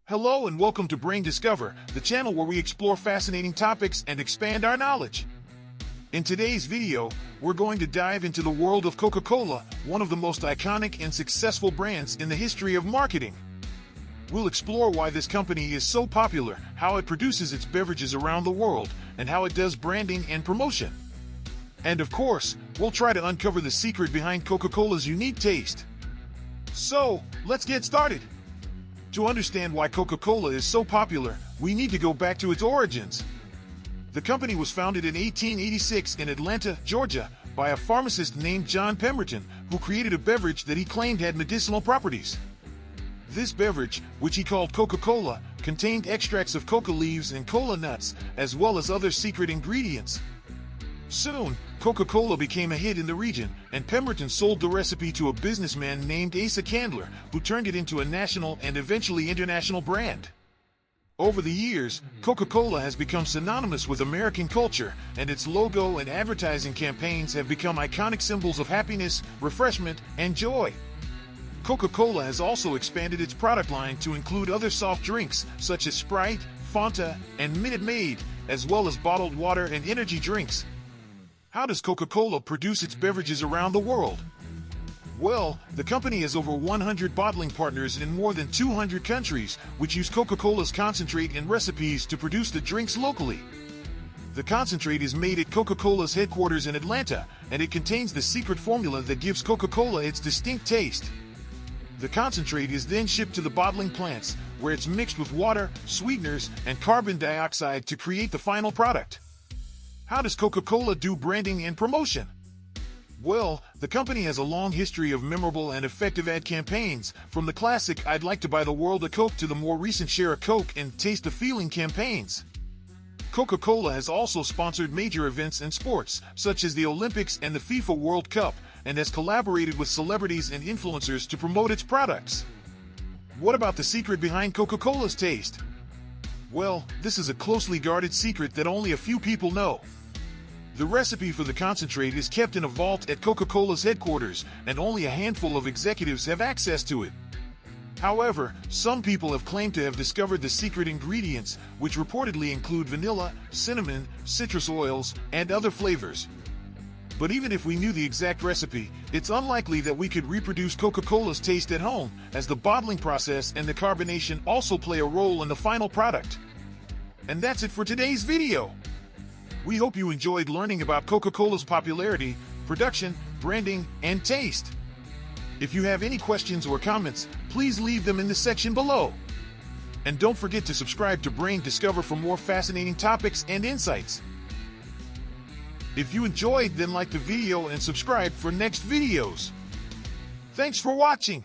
Hello and welcome to Brain Discover, the channel where we explore fascinating topics and expand our knowledge. In today's video, we're going to dive into the world of Coca-Cola, one of the most iconic and successful brands in the history of marketing. We'll explore why this company is so popular, how it produces its beverages around the world, and how it does branding and promotion. And of course, we'll try to uncover the secret behind Coca-Cola's unique taste. So, let's get started. To understand why Coca-Cola is so popular, we need to go back to its origins. The company was founded in 1886 in Atlanta, Georgia, by a pharmacist named John Pemberton, who created a beverage that he claimed had medicinal properties. This beverage, which he called Coca-Cola, contained extracts of coca leaves and cola nuts, as well as other secret ingredients. Soon, Coca-Cola became a hit in the region, and Pemberton sold the recipe to a businessman named Asa Candler, who turned it into a national and eventually international brand. Over the years, Coca-Cola has become synonymous with American culture, and its logo and advertising campaigns have become iconic symbols of happiness, refreshment, and joy. Coca-Cola has also expanded its product line to include other soft drinks, such as Sprite, Fanta, and Minute Maid, as well as bottled water and energy drinks. How does Coca-Cola produce its beverages around the world? Well, the company has over 100 bottling partners in more than 200 countries, which use Coca-Cola's concentrate in recipes to produce the drinks locally. The concentrate is made at Coca-Cola's headquarters in Atlanta, and it contains the secret formula that gives Coca-Cola its distinct taste. The concentrate is then shipped to the bottling plants, where it's mixed with water, sweeteners, and carbon dioxide to create the final product. How does Coca-Cola do branding and promotion? Well, the company has a long history of memorable and effective ad campaigns, from the classic "I'd like to buy the world a Coke" to the more recent "Share a Coke" and "Taste the Feeling" campaigns. Coca-Cola has also sponsored major events in sports, such as the Olympics and the FIFA World Cup, and has collaborated with celebrities and influencers to promote its products. What about the secret behind Coca-Cola's taste? Well, this is a closely guarded secret that only a few people know. The recipe for the concentrate is kept in a vault at Coca-Cola's headquarters, and only a handful of executives have access to it. However, some people have claimed to have discovered the secret ingredients, which reportedly include vanilla, cinnamon, citrus oils, and other flavors. But even if we knew the exact recipe, it's unlikely that we could reproduce Coca-Cola's taste at home, as the bottling process and the carbonation also play a role in the final product. And that's it for today's video. We hope you enjoyed learning about Coca-Cola's popularity, production, branding, and taste. If you have any questions or comments, please leave them in the section below. And don't forget to subscribe to Brain Discover for more fascinating topics and insights. If you enjoyed, then like the video and subscribe for next videos. Thanks for watching.